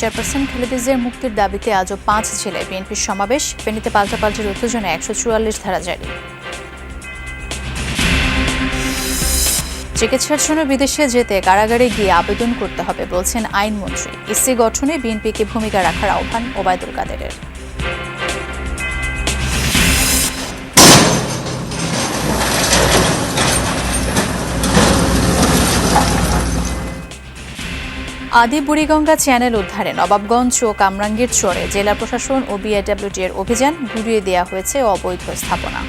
Chairperson Khaleda জিয়ার মুক্তির দাবিতে আজও 5 জেলায় বিএনপির সমাবেশ। ফেনীতে পাল্টাপাল্টির উত্তেজনায় 144 ধারা জারি। চিকিৎসার জন্য বিদেশে যেতে কারাগারে গিয়ে আবেদন করতে হবে বলছেন আইনমন্ত্রী। ইসি গঠনে বিএনপিকে ভূমিকা রাখার আহ্বান ওবায়দুল কাদেরের। আদি বুড়িগঙ্গা চ্যানেল উদ্ধারে নবাবগঞ্জ ও কামরাঙ্গীর চরে জেলা প্রশাসন ও বিআইডব্লিউটি এর অভিযান। গুড়িয়ে দেওয়া হয়েছে অবৈধ স্থাপনা।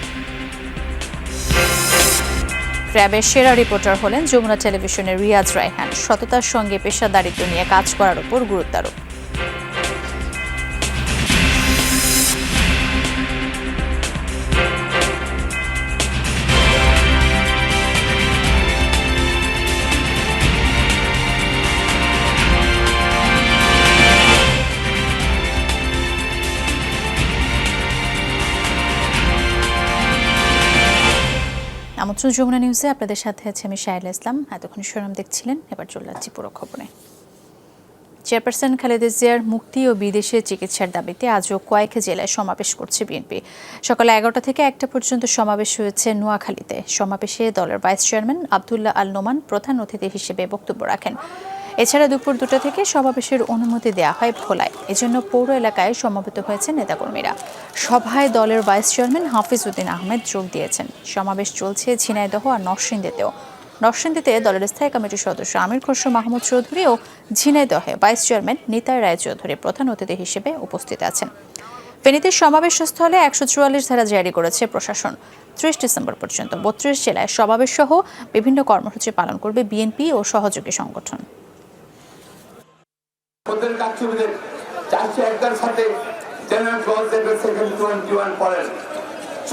ক্র্যাবের সেরা রিপোর্টার হলেন যমুনা টেলিভিশনের রিয়াজ রায়হান। সততার সঙ্গে পেশাদারিত্ব নিয়ে কাজ করার উপর গুরুত্বারোপ। আমন্ত্রণ যমুনা নিউজে, আপনাদের সাথে আছে আমি শায়লা ইসলাম। এতক্ষণ শিরোনাম দেখছিলেন, এবার চলে যাচ্ছি পুরো খবরে। চেয়ারপারসন খালেদা জিয়ার মুক্তি ও বিদেশে চিকিৎসার দাবিতে আজও কয়েক জেলায় সমাবেশ করছে বিএনপি। সকাল 11টা থেকে 1টা পর্যন্ত সমাবেশ হয়েছে নোয়াখালীতে। সমাবেশে দলের ভাইস চেয়ারম্যান আব্দুল্লাহ আল নোমান প্রধান অতিথি হিসেবে বক্তব্য রাখেন। এছাড়া দুপুর 2টা থেকে সমাবেশের অনুমতি দেওয়া হয় ভোলায়। এজন্য পৌর এলাকায় সমবেত হয়েছেন নেতাকর্মীরা। সভায় দলের ভাইস চেয়ারম্যান হাফিজ উদ্দিন আহমেদ যোগ দিয়েছেন। সমাবেশ চলছে ঝিনাইদহ আর নরসিংদীতেও। নরসিংদীতে দলের স্থায়ী কমিটির সদস্য আমির খসরু মাহমুদ চৌধুরী ও ঝিনাইদহে ভাইস চেয়ারম্যান নিতাই রায় চৌধুরী প্রধান অতিথি হিসেবে উপস্থিত আছেন। ফেনীতে সমাবেশস্থলে 144 ধারা জারি করেছে প্রশাসন। 30 ডিসেম্বর পর্যন্ত 32 জেলায় সমাবেশ সহ বিভিন্ন কর্মসূচি পালন করবে বিএনপি ও সহযোগী সংগঠন।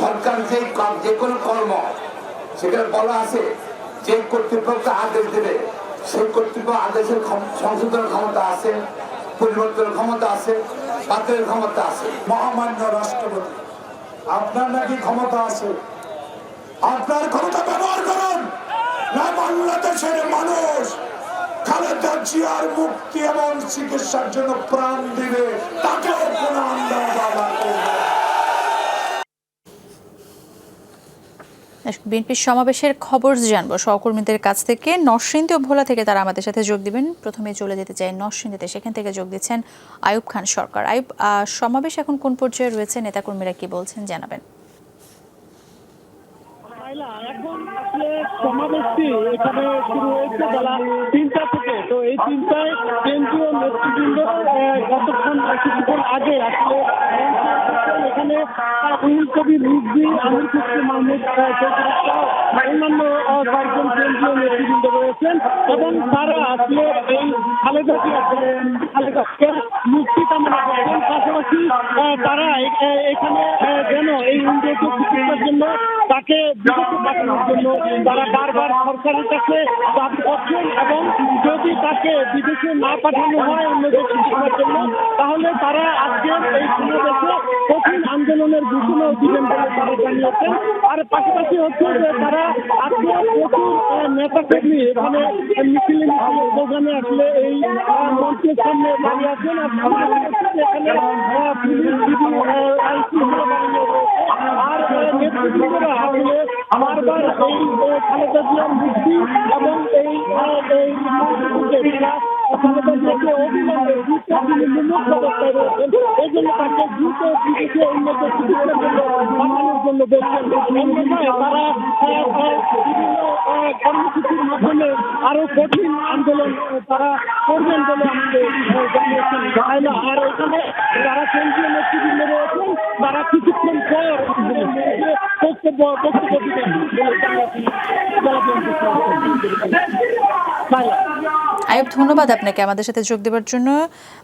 সরকার যে কোনো কর্ম সেখানে বলা আছে যে কর্তৃপক্ষ আদেশ দেবে সেই কর্তৃপক্ষ আদেশের সংশোধনের ক্ষমতা আছে, পরিবর্তনের ক্ষমতা আছে, বাতিলের ক্ষমতা আছে। মহামান্য রাষ্ট্রপতি, আপনার নাকি ক্ষমতা আছে, আপনার ক্ষমতা ব্যবহার করুন না। বাংলাদেশের মানুষ খালেদা জিয়ার মুক্তি এবং চিকিৎসার জন্য প্রাণ দিবে, তাকে কোনো আন্দোলন করবে। বিএনপির সমাবেশের খবর জানবো সহকর্মীদের কাছ থেকে। নরসিংদী ও ভোলা থেকে তারা আমাদের সাথে যোগ দিবেন। প্রথমে চলে যেতে চাই নরসিংদীতে, সেখান থেকে যোগ দিচ্ছেন আয়ুব খান সরকার। আয়ুব, সমাবেশ এখন কোন পর্যায়ে রয়েছে, নেতাকর্মীরা কি বলছেন জানাবেন। এখন আসলে সমাবেশটি এখানে শুরু হয়েছে বেলা 3টা থেকে। তো এই 3টায় কেন্দ্রীয় নেতৃবৃন্দ কিছুক্ষণ আগে আসলে এখানে রুহুল কবির রিজভী, আমির খসরু মাহমুদ চৌধুরী সহ অন্যান্য কয়েকজন কেন্দ্রীয় নেতৃবৃন্দ রয়েছেন এবং তারা আসলে এই খালেদাকে মুক্তি কামনা করছেন। পাশাপাশি তারা এখানে যেন এই ইন্ডিয়াকে চিকিৎসার জন্য তাকে বিদেশে পাঠানোর জন্য তারা বারবার সরকারের কাছে দাবি করছেন এবং যদি তাকে বিদেশে না পাঠানো হয় অন্য দেশে চিকিৎসার জন্য, তাহলে তারা আজকের এই সমাবেশে কঠিন আন্দোলনের ঘোষণা দিবেন বলে তারা জানিয়েছেন। আর পাশাপাশি হচ্ছে যে তারা আজকে প্রচুর নেতাকর্মী এখানে মিছিলে প্রোগ্রামে আসলে এই মঞ্চের সামনে দাঁড়িয়ে আছেন। আর এখানে পুলিশ আর নেতৃবৃন্দরা আসলে বারবার এই খালেদা জিয়ার মুক্তি এবং এই খালেদা জিয়াকে অবিলম্বে বিমুখ অবস্থায় রয়েছেন। এই জন্য তাকে দ্রুত বিদেশে উন্নত চিকিৎসার জন্য পাঠানোর জন্য বলছেন। অন্যথায় তারা বিভিন্ন কর্মসূচির মাধ্যমে আরো কঠিন আন্দোলন তারা করবেন বলে আমাদের জানিয়েছেন। আর এখানে যারা কেন্দ্রীয় নেতৃবৃন্দ রয়েছেন তারা কিছুক্ষণ পর বক্তব্য দিবেন বলে আয়ুব, ধন্যবাদ আপনাকে আমাদের সাথে যোগ দেওয়ার জন্য।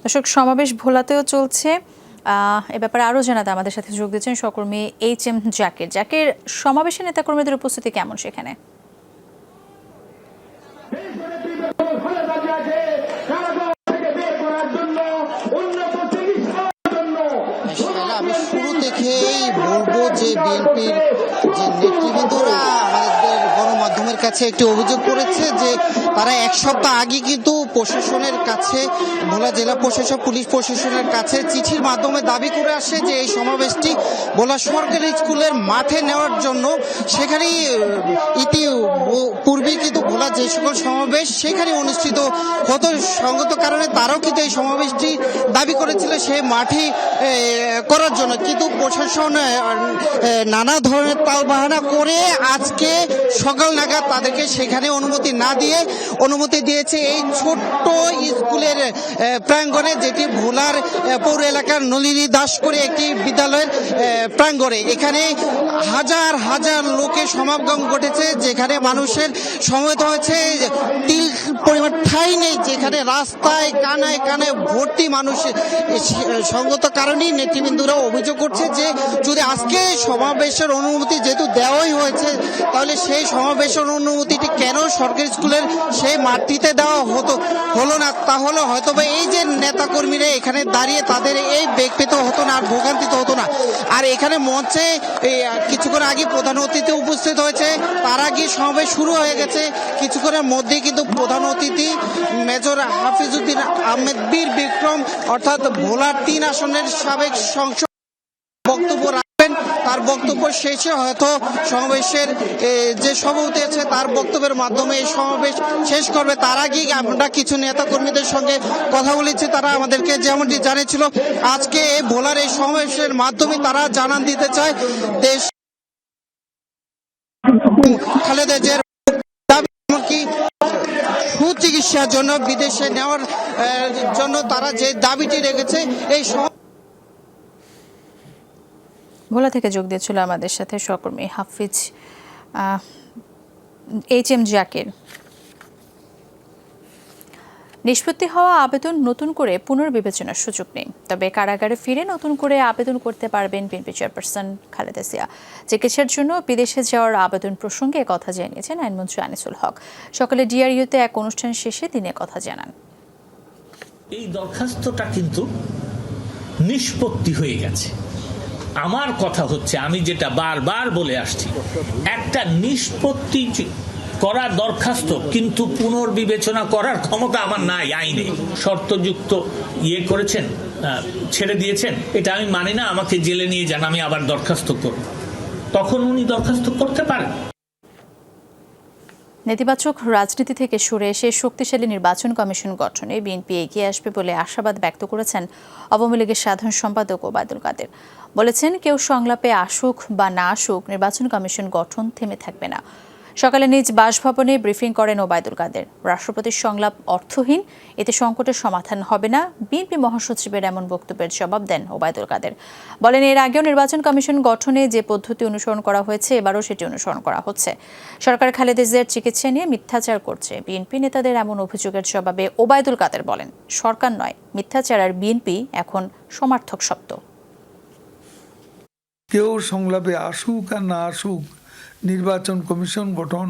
দর্শক, সমাবেশ ভোলাতেও চলছে। এ ব্যাপারে আরও জানাতে আমাদের সাথে যোগ দিচ্ছেন সহকর্মী HM জাকির। জাকির, সমাবেশে নেতাকর্মীদের উপস্থিতি কেমন সেখানে? আমি শুরু থেকেই বলবো যে বিএনপির যে নেতৃবৃন্দরা আমাদের গণমাধ্যমের কাছে একটি অভিযোগ করেছে যে তারা এক সপ্তাহ আগে কিন্তু প্রশাসনের কাছে, ভোলা জেলা প্রশাসন, পুলিশ প্রশাসনের কাছে চিঠির মাধ্যমে দাবি করে আসে যে এই সমাবেশটি ভোলা সরকারি স্কুলের মাঠে নেওয়ার জন্য। সেখানেই পূর্বে কিন্তু ভোলা যে সকল সমাবেশ সেখানে অনুষ্ঠিত হতো, সঙ্গত কারণে তারাও কিন্তু এই সমাবেশটি দাবি করেছিল সেই মাঠে করার জন্য। কিন্তু প্রশাসন নানা ধরনের তালবাহানা করে আজকে সকাল নাগাদ তাদেরকে সেখানে অনুমতি না দিয়ে অনুমতি দিয়েছে এই ছোট্ট স্কুলের প্রাঙ্গণে, যেটি ভোলার পৌর এলাকার নলিনী দাস করে একটি বিদ্যালয়ের প্রাঙ্গণে। এখানে হাজার হাজার লোকের সমাগম ঘটেছে, যেখানে মানুষের সমবেত হয়েছে তিল পরিমাণ ঠাঁই নেই, যেখানে রাস্তায় কানায় কানায় ভর্তি মানুষ। সঙ্গত কারণেই নেতৃবৃন্দরা অভিযোগ করছে যে যদি আজকে সমাবেশের অনুমতি যেহেতু দেওয়াই হয়েছে, তাহলে সেই সমাবেশের অনুমতিটি কেন সরকারি স্কুলের সেই মাঠটিতে দেওয়া হলো না, তাহলে হয়তো এই যে নেতাকর্মীরা এখানে দাঁড়িয়ে তাদের এই বেগ পেতে হতো না, আর ভোগান্তিতে হতো না। আর এখানে মঞ্চে কিছুক্ষণ আগে প্রধান অতিথি উপস্থিত হয়েছে, তার আগে সমাবেশ শুরু হয়ে গেছে। কিছুক্ষণের মধ্যেই কিন্তু প্রধান অতিথি মেজর হাফিজউদ্দিন আহমেদ বীর বিক্রম অর্থাৎ ভোলার 3 আসনের সাবেক সংসদ বক্তব্য রাখবেন। তার বক্তব্য শেষে হয়তো সমাবেশের যে সভাপতি আছে তার বক্তব্যের মাধ্যমে এই সমাবেশ শেষ করবে। তার আগেই আমরা কিছু নেতা কর্মীদের সঙ্গে কথা বলেছি, তারা আমাদেরকে যেমনটি জানিয়েছিল আজকে ভোলার এই সমাবেশের মাধ্যমে তারা জানান দিতে চায় দেশ খালেদা জিয়ার দাবি, এমনকি সুচিকিৎসার জন্য বিদেশে নেওয়ার জন্য তারা যে দাবিটি রেখেছে। এই ভোলা থেকে যোগ দিয়েছিল আমাদের সাথে সহকর্মী হাফিজ HM জাকির। নিষ্পত্তি হওয়া আবেদন নতুন করে পুনর্বিবেচনার সুযোগ নেই, তবে কারাগারে ফিরে নতুন করে আবেদন করতে পারবেন বিএনপি চেয়ারপারসন খালেদা জিয়া। চিকিৎসার জন্য বিদেশে যাওয়ার আবেদন প্রসঙ্গে কথা জানিয়েছেন আইনমন্ত্রী আনিসুল হক। সকালে ডিআরইউতে এক অনুষ্ঠান শেষে তিনি কথা জানান। এই দরখাস্তটা কিন্তু নিষ্পত্তি হয়ে গেছে। আমার কথা হচ্ছে, আমি যেটা বারবার বলে আসছি, একটা নিষ্পত্তি করা দরখাস্ত কিন্তু পুনর্বিবেচনা করার ক্ষমতা আমার নাই আইনে। শর্তযুক্ত করেছেন, ছেড়ে দিয়েছেন, এটা আমি মানি না। আমাকে জেলে নিয়ে যান, আমি আবার দরখাস্ত করব, তখন উনি দরখাস্ত করতে পারেন। নেতিবাচক রাজনীতি থেকে সরে এসে শক্তিশালী নির্বাচন কমিশন গঠনে বিএনপি এগিয়ে আসবে বলে আশাবাদ ব্যক্ত করেছেন আওয়ামী লীগের সাধারণ সম্পাদক ওবায়দুল কাদের। বলেছেন, কেউ সংলাপে আসুক বা না আসুক, নির্বাচন কমিশন গঠন থেমে থাকবে না। সকালে নিজ বাসভবনে ব্রিফিং করেন ওবায়দুল কাদের। রাষ্ট্রপতির সংলাপ অর্থহীন, এতে সংকটের সমাধান হবে না, বিএনপি মহাসচিবের এমন বক্তব্যের জবাব দেন ওবায়দুল কাদের। বলেন, এর আগেও নির্বাচন কমিশন গঠনে যে পদ্ধতি অনুসরণ করা হয়েছে, এবারও সেটি অনুসরণ করা হচ্ছে। সরকার খালেদা জিয়ার চিকিৎসা নিয়ে মিথ্যাচার করছে। বিএনপি নেতাদের এমন অভিযোগের জবাবে ওবায়দুল কাদের বলেন, সরকার নয়, মিথ্যাচার আর বিএনপি এখন সমার্থক শব্দ। কেউ সংলাপে আসুক আর না আসুক, নির্বাচন কমিশন গঠন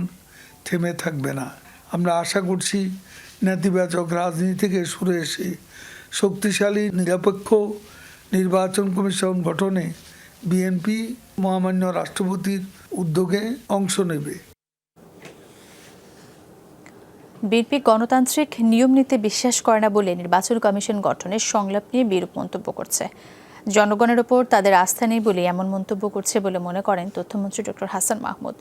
থেমে থাকবে না। আমরা আশা করছি নেতিবাচক রাজনীতি থেকে সরে এসে শক্তিশালী নিরপেক্ষ নির্বাচন কমিশন গঠনে বিএনপি মহামান্য রাষ্ট্রপতির উদ্যোগে অংশ নেবে। বিএনপি গণতান্ত্রিক নিয়ম নীতি বিশ্বাস করে না বলে নির্বাচন কমিশন গঠনের সংলাপ নিয়ে বিরূপ মন্তব্য করছে। জনগণের ওপর তাদের আস্থা নেই বলে এমন মন্তব্য করছে বলে মনে করেন তথ্যমন্ত্রী ডক্টর হাসান মাহমুদ।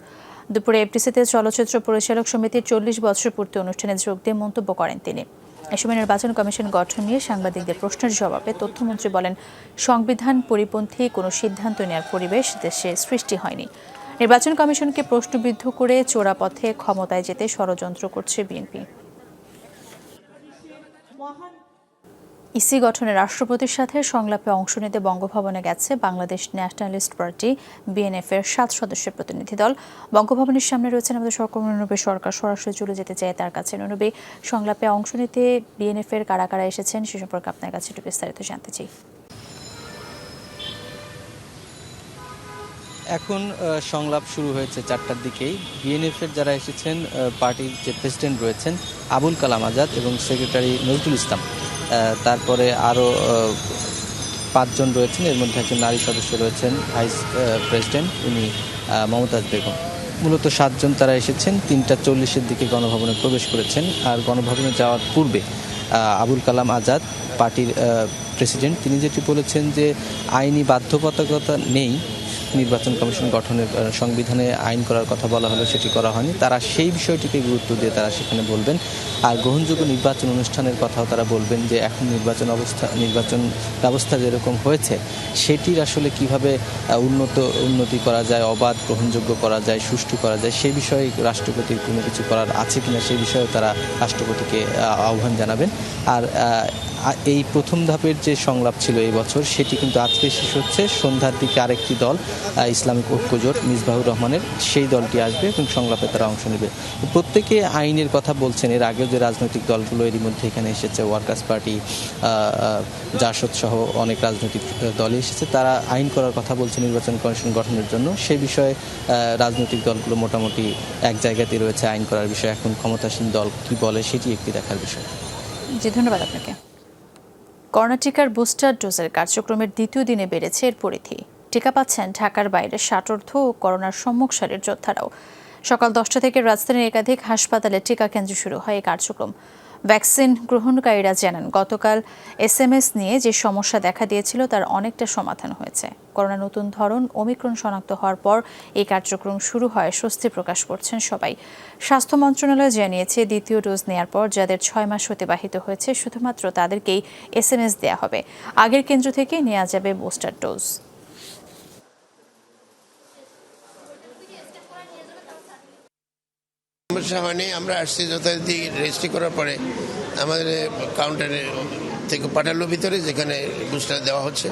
দুপুরে এফডিসিতে চলচ্চিত্র পরিচালক সমিতির 40 বছর পূর্তি অনুষ্ঠানে যোগ দিয়ে মন্তব্য করেন তিনি। এ সময় নির্বাচন কমিশন গঠন নিয়ে সাংবাদিকদের প্রশ্নের জবাবে তথ্যমন্ত্রী বলেন, সংবিধান পরিপন্থী কোনো সিদ্ধান্ত নেওয়ার পরিবেশ দেশে সৃষ্টি হয়নি। নির্বাচন কমিশনকে প্রশ্নবিদ্ধ করে চোরা পথে ক্ষমতায় যেতে ষড়যন্ত্র করছে বিএনপি। ইসি গঠনে রাষ্ট্রপতির সাথে সংলাপে অংশ নিতে বঙ্গভবনে গেছে বাংলাদেশ ন্যাশনালিস্ট পার্টি বিএনএফ এর 7 সদস্যের প্রতিনিধি দল। বঙ্গভবনের সামনে রয়েছেন আমাদের সহকর্মী নুনবী সরকার, সরাসরি চলে যেতে চায় তার কাছে। নুনবী, সংলাপে অংশ নিতে বিএনএফ এর কারা কারা এসেছেন সে সম্পর্কে আপনার কাছে একটু বিস্তারিত জানতে চাই। এখন সংলাপ শুরু হয়েছে 4টার দিকেই। বিএনএফের যারা এসেছেন, পার্টির যে প্রেসিডেন্ট রয়েছেন আবুল কালাম আজাদ এবং সেক্রেটারি নজরুল ইসলাম, তারপরে আরও 5 জন রয়েছেন। এর মধ্যে একজন নারী সদস্য রয়েছেন, ভাইস প্রেসিডেন্ট, উনি মমতাজ বেগম। মূলত 7 জন তারা এসেছেন 3:40-এর দিকে গণভবনে প্রবেশ করেছেন। আর গণভবনে যাওয়ার পূর্বে আবুল কালাম আজাদ পার্টির প্রেসিডেন্ট তিনি যেটি বলেছেন যে আইনি বাধ্যবাধকতা নেই নির্বাচন কমিশন গঠনের, সংবিধানে আইন করার কথা বলা হলো সেটি করা হয়নি। তারা সেই বিষয়টিকে গুরুত্ব দিয়ে তারা সেখানে বলবেন। আর গ্রহণযোগ্য নির্বাচন অনুষ্ঠানের কথাও তারা বলবেন যে এখন নির্বাচন ব্যবস্থা যেরকম হয়েছে সেটির আসলে কিভাবে উন্নতি করা যায়, অবাধ গ্রহণযোগ্য করা যায়, সুষ্ঠু করা যায়, সেই বিষয়ে রাষ্ট্রপতির কোনো কিছু করার আছে কিনা সেই বিষয়ে তারা রাষ্ট্রপতিকে আহ্বান জানাবেন। আর এই প্রথম ধাপের যে সংলাপ ছিল এই বছর সেটি কিন্তু আজকে শেষ হচ্ছে। সন্ধ্যার দিকে আরেকটি দল ইসলামিক ঐক্যজোট মিসবাহুর রহমানের সেই দলটি আসবে এবং সংলাপে তারা অংশ নেবে। প্রত্যেকে আইনের কথা বলছেন। এর আগেও যে রাজনৈতিক দলগুলো এরই মধ্যে এখানে এসেছে, ওয়ার্কার্স পার্টি, জাসদ সহ অনেক রাজনৈতিক দলই এসেছে, তারা আইন করার কথা বলছে নির্বাচন কমিশন গঠনের জন্য। সেই বিষয়ে রাজনৈতিক দলগুলো মোটামুটি এক জায়গাতেই রয়েছে আইন করার বিষয়ে। এখন ক্ষমতাসীন দল কি বলে সেটি একটি দেখার বিষয়। জি, ধন্যবাদ আপনাকে। করোনা টিকার বুস্টার ডোজের কার্যক্রমের দ্বিতীয় দিনে বেড়েছে এর পরিধি। টিকা পাচ্ছেন ঢাকার বাইরে ষাটোর্ধ্ব ও করোনার সম্মুখ সারির যোদ্ধারাও। সকাল 10টা থেকে রাজধানীর একাধিক হাসপাতালে টিকা কেন্দ্র শুরু হয় এই কার্যক্রম। ভ্যাকসিন গ্রহণকারীরা জানান গতকাল SMS নিয়ে যে সমস্যা দেখা দিয়েছিল তার অনেকটা সমাধান হয়েছে। করোনা নতুন ধরন ওমিক্রন শনাক্ত হওয়ার পর এই কার্যক্রম শুরু হয় স্বস্তি প্রকাশ করছেন সবাই। স্বাস্থ্য মন্ত্রণালয় জানিয়েছে দ্বিতীয় ডোজ নেয়ার পর যাদের 6 মাস অতিবাহিত হয়েছে শুধুমাত্র তাদেরকেই SMS দেয়া হবে। আগের কেন্দ্র থেকে নেওয়া যাবে বুস্টার ডোজ। সমস্যা হয়নি। আমরা আসছি যথারীতি রেজিস্ট্রি করার পরে আমাদের কাউন্টারে থেকে পাঠালো ভিতরে, যেখানে বুস্টার দেওয়া হচ্ছে।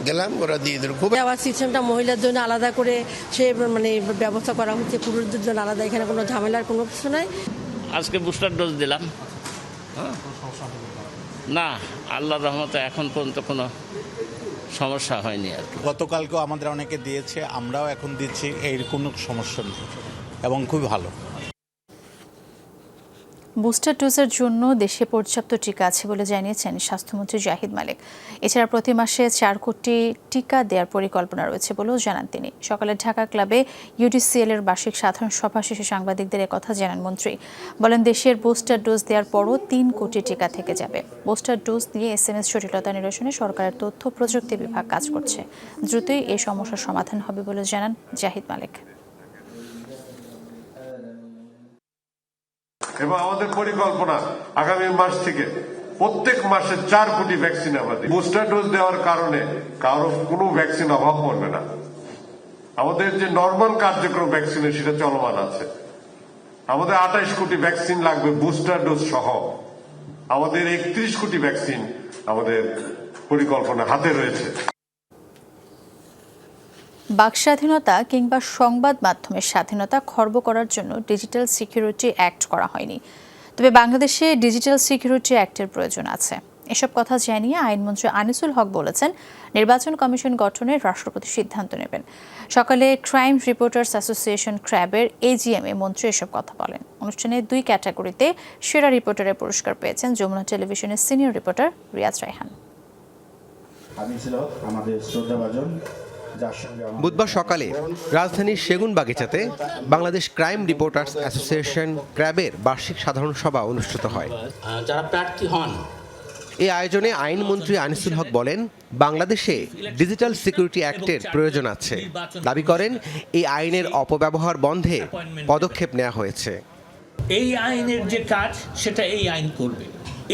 গেলাম, ওরা দিয়ে দিল। খুব দেওয়ার সিস্টেমটা মহিলার জন্য আলাদা করে সে ব্যবস্থা করা হচ্ছে, পুরুষদের জন্য আলাদা। এখানে কোনো ঝামেলার কোনো কিছু নাই। আজকে বুস্টার ডোজ দিলাম, না আল্লাহর রহমতে এখন পর্যন্ত কোনো সমস্যা হয়নি আর কি। গতকালকেও আমাদের অনেকে দিয়েছে, আমরাও এখন দিচ্ছি, এর কোনো সমস্যা নেই এবং খুবই ভালো। বুস্টার ডোজের জন্য দেশে পর্যাপ্ত টিকা আছে বলে জানিয়েছেন স্বাস্থ্যমন্ত্রী জাহিদ মালিক। এছাড়া প্রতি মাসে 4 কোটি টিকা দেওয়ার পরিকল্পনা রয়েছে বলেও জানান তিনি। সকালে ঢাকা ক্লাবে UDCL এর বার্ষিক সাধারণ সভা শেষে সাংবাদিকদের একথা জানান মন্ত্রী। বলেন দেশের বুস্টার ডোজ দেওয়ার পরও 3 কোটি টিকা থেকে যাবে। বুস্টার ডোজ নিয়ে SMS জটিলতা নিরসনে সরকারের তথ্য প্রযুক্তি বিভাগ কাজ করছে। দ্রুতই এই সমস্যার সমাধান হবে বলে জানান জাহিদ মালিক। এবং আমাদের পরিকল্পনা আগামী মাস থেকে প্রত্যেক মাসে 4 কোটি ভ্যাকসিন আমাদের বুস্টার ডোজ দেওয়ার কারণে কারো কোনো ভ্যাকসিন অভাব পড়বে না। আমাদের যে নর্মাল কার্যক্রম ভ্যাকসিনের সেটা চলমান আছে। আমাদের 28 কোটি ভ্যাকসিন লাগবে বুস্টার ডোজ সহ। আমাদের 31 কোটি ভ্যাকসিন আমাদের পরিকল্পনা হাতে রয়েছে। বাক স্বাধীনতা কিংবা সংবাদ মাধ্যমের স্বাধীনতা খর্ব করার জন্য ডিজিটাল সিকিউরিটি অ্যাক্ট করা হয়নি, তবে বাংলাদেশে ডিজিটাল সিকিউরিটি অ্যাক্টের প্রয়োজন আছে। এসব কথা জানিয়ে আইনমন্ত্রী আনিসুল হক বলেছেন নির্বাচন কমিশন গঠনের রাষ্ট্রপতি সিদ্ধান্ত নেবেন। সকালে ক্রাইম রিপোর্টার্স অ্যাসোসিয়েশন ক্র্যাবের AGM এ মন্ত্রী এসব কথা বলেন। অনুষ্ঠানে 2 ক্যাটাগরিতে সেরা রিপোর্টারের পুরস্কার পেয়েছেন যমুনা টেলিভিশনের সিনিয়র রিপোর্টার রিয়াজ রায়হান। বুধবার সকালে রাজধানীর সেগুনবাগিচাতে বাংলাদেশ ক্রাইম রিপোর্টার্স অ্যাসোসিয়েশন ক্র্যাবের বার্ষিক সাধারণ সভা অনুষ্ঠিত হয়। যারা প্রার্থী হন, এই আয়োজনে আইনমন্ত্রী আনিসুল হক বলেন বাংলাদেশে ডিজিটাল সিকিউরিটি অ্যাক্টের প্রয়োজন আছে। দাবি করেন এই আইনের অপব্যবহার বন্ধে পদক্ষেপ নেওয়া হয়েছে। এই আইনের যে কাজ সেটা এই আইন করবে।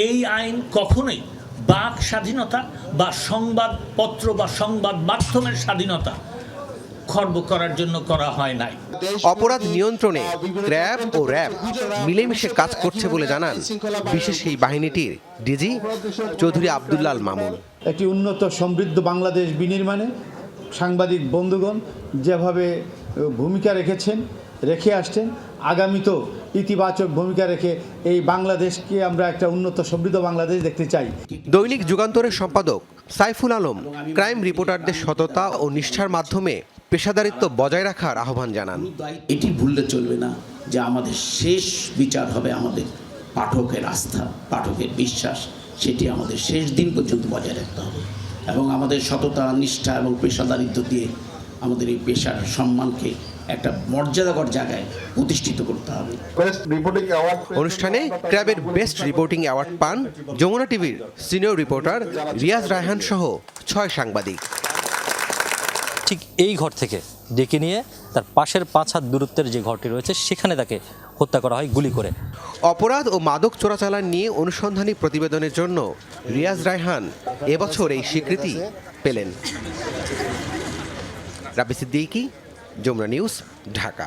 এই আইন কখনোই বাক স্বাধীনতা বা সংবাদপত্র বা সংবাদ মাধ্যমের স্বাধীনতা খর্ব করার জন্য করা হয় নাই। অপরাধ নিয়ন্ত্রণে ক্র্যাব ও র্যাব মিলেমিশে কাজ করছে বলে জানান বিশেষ এই বাহিনীটির ডিজি চৌধুরী আব্দুল্লাল মামুন। একটি উন্নত সমৃদ্ধ বাংলাদেশ বিনির্মাণে সাংবাদিক বন্ধুগণ যেভাবে ভূমিকা রেখে আসছেন, আগামীতেও ইতিবাচক ভূমিকা রেখে এই বাংলাদেশকে আমরা একটা উন্নত সমৃদ্ধ বাংলাদেশ দেখতে চাই। দৈনিক যুগান্তরের সম্পাদক সাইফুল আলম ক্রাইম রিপোর্টারদের সততা ও নিষ্ঠার মাধ্যমে পেশাদারিত্ব বজায় রাখার আহ্বান জানান। এটি ভুললে চলবে না যে আমাদের শেষ বিচার হবে আমাদের পাঠকের আস্থা, পাঠকের বিশ্বাস, সেটি আমাদের শেষ দিন পর্যন্ত বজায় রাখতে হবে এবং আমাদের সততা, নিষ্ঠা এবং পেশাদারিত্ব দিয়ে আমাদের এই পেশার সম্মানকে একটা মর্যাদাকর জায়গায় প্রতিষ্ঠিত করতে হবে। অনুষ্ঠানে ক্র্যাবের বেস্ট রিপোর্টিং অ্যাওয়ার্ড পান যমুনা টিভির সিনিয়র রিপোর্টার রিয়াজ রায়হান সহ 6 সাংবাদিক। ঠিক এই ঘর থেকে ডেকে নিয়ে তার পাশের 5 হাত দূরত্বের যে ঘরটি রয়েছে সেখানে তাকে হত্যা করা হয় গুলি করে। অপরাধ ও মাদক চোরাচালান নিয়ে অনুসন্ধানী প্রতিবেদনের জন্য রিয়াজ রায়হান এবছর এই স্বীকৃতি পেলেন। রাবি সিদ্দিকী, যমুনা নিউজ, ঢাকা।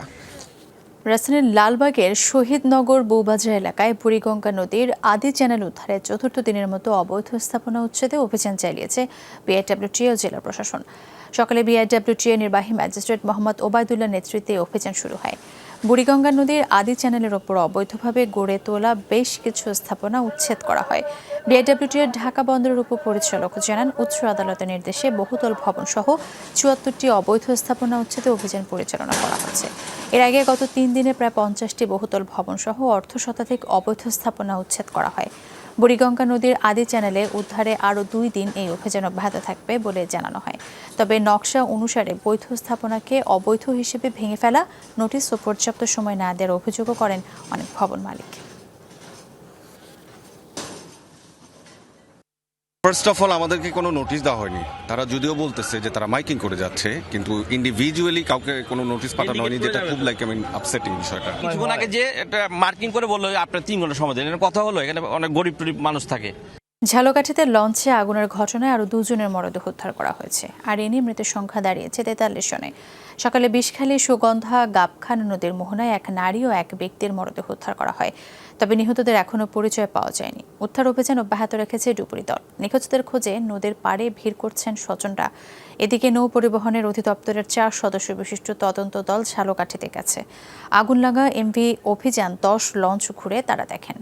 রাজধানীর লালবাগের শহীদনগর বৌবাজার এলাকায় বুড়িগঙ্গা নদীর আদি চ্যানেল উদ্ধারে চতুর্থ দিনের মতো অবৈধ স্থাপনা উচ্ছেদে অভিযান চালিয়েছে বিআইডব্লিউটিএ ও জেলা প্রশাসন। সকালে বিআইডব্লিউটিএ নির্বাহী ম্যাজিস্ট্রেট মোহাম্মদ ওবায়দুল্লাহ নেতৃত্বে অভিযান শুরু হয়। বুড়িগঙ্গা নদীর আদি চ্যানেলের ওপর অবৈধভাবে গড়ে তোলা বেশ কিছু স্থাপনা উচ্ছেদ করা হয়। বিআইডব্লিউটিএর ঢাকা বন্দরের উপপরিচালক জানান, উচ্চ আদালতের নির্দেশে বহুতল ভবন সহ ৭৪টি অবৈধ স্থাপনা উচ্ছেদে অভিযান পরিচালনা করা হচ্ছে। এর আগে গত 3 দিনে প্রায় 50টি বহুতল ভবন সহ অর্ধশতাধিক অবৈধ স্থাপনা উচ্ছেদ করা হয়। বুড়িগঙ্গা নদীর আদি চ্যানেলে উদ্ধারে আরও 2 দিন এই অভিযান অব্যাহত থাকবে বলে জানানো হয়। তবে নকশা অনুসারে বৈধ স্থাপনাকে অবৈধ হিসেবে ভেঙে ফেলা, নোটিশ ও পর্যাপ্ত সময় না দেওয়ার অভিযোগও করেন অনেক ভবন মালিক। ফার্স্ট অফ অল আমাদেরকে কোনো নোটিশ দেওয়া হয়নি। তারা যদিও বলতেছে যে তারা মাইকিং করে যাচ্ছে, কিন্তু ইন্ডিভিজুয়ালি কাউকে কোনো নোটিশ পাঠানো হয়নি, যেটা খুব আপসেটিং বিষয়টা। কিছুক্ষণ আগে যে একটা মার্কিং করে বললো আপনার 3 ঘন্টা সময় দেন, এর কথা হলো এখানে অনেক গরিব টরিব মানুষ থাকে। ঝালকাঠিতে লঞ্চে আগুনের ঘটনায় আরও 2 জনের মরদেহ উদ্ধার করা হয়েছে, আর এ নিয়ে মৃতের সংখ্যা দাঁড়িয়েছে 43 জনে। সকালে বিষখালী সুগন্ধা গাবখান নদীর মোহনায় এক নারী ও এক ব্যক্তির মরদেহ উদ্ধার করা হয়। তবে নিহতদের এখনও পরিচয় পাওয়া যায়নি। উদ্ধার অভিযান অব্যাহত রেখেছে ডুবুরি দল। নিখোঁজদের খোঁজে নদীর পাড়ে ভিড় করছেন স্বজনরা। এদিকে নৌ পরিবহনের অধিদপ্তরের 4 সদস্য বিশিষ্ট তদন্ত দল ঝালকাঠিতে গেছে। আগুন লাগা এমভি অভিযান 10 লঞ্চ ঘুরে তারা দেখেন।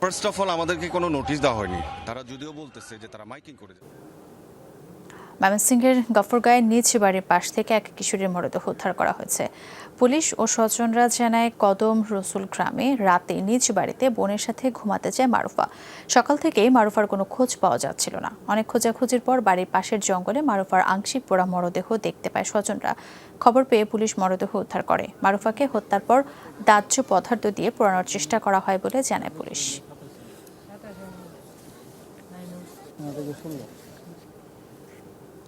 ফার্স্ট অফ অল আমাদেরকে কোনো নোটিশ দেওয়া হয়নি। তারা যদিও বলতেছে যে তারা মাইকিং করে যাচ্ছে। ময়মনসিংহের গফরগাঁয়ের নিজ বাড়ির পাশ থেকে এক কিশোরীর মরদেহ উদ্ধার করা হয়েছে। পুলিশ ও স্বজনরা জানায়, কদম রসুল গ্রামে রাতে নিজ বাড়িতে বোনের সাথে ঘুমাতে যায় মারুফা। সকাল থেকেই মারুফার কোনো খোঁজ পাওয়া যাচ্ছিল না। অনেক খোঁজাখুঁজির পর বাড়ির পাশের জঙ্গলে মারুফার আংশিক পোড়া মরদেহ দেখতে পায় স্বজনরা। খবর পেয়ে পুলিশ মরদেহ উদ্ধার করে। মারুফাকে হত্যার পর দাহ্য পদার্থ দিয়ে পোড়ানোর চেষ্টা করা হয় বলে জানায় পুলিশ।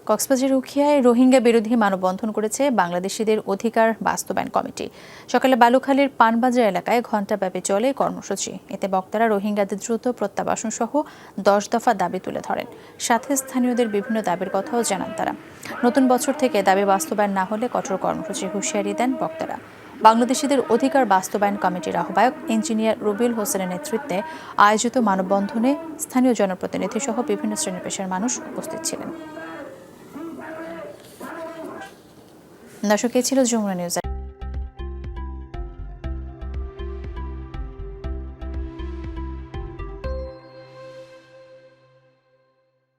কক্সবাজার উখিয়ায় রোহিঙ্গা বিরোধী মানববন্ধন করেছে বাংলাদেশিদের অধিকার বাস্তবায়ন কমিটি। সকালে বালুখালীর পানবাজার এলাকায় ঘণ্টাব্যাপী চলে কর্মসূচি। এতে বক্তারা রোহিঙ্গাদের দ্রুত প্রত্যাবাসন সহ 10 দফা দাবি তুলে ধরেন। সাথে স্থানীয়দের বিভিন্ন দাবির কথাও জানান তারা। নতুন বছর থেকে দাবি বাস্তবায়ন না হলে কঠোর কর্মসূচি হুঁশিয়ারি দেন বক্তারা। বাংলাদেশিদের অধিকার বাস্তবায়ন কমিটির আহ্বায়ক ইঞ্জিনিয়ার রুবিউল হোসেনের নেতৃত্বে আয়োজিত মানববন্ধনে স্থানীয় জনপ্রতিনিধি সহ বিভিন্ন শ্রেণী পেশার মানুষ উপস্থিত ছিলেন। দর্শক, এই ছিল যমুনা নিউজ।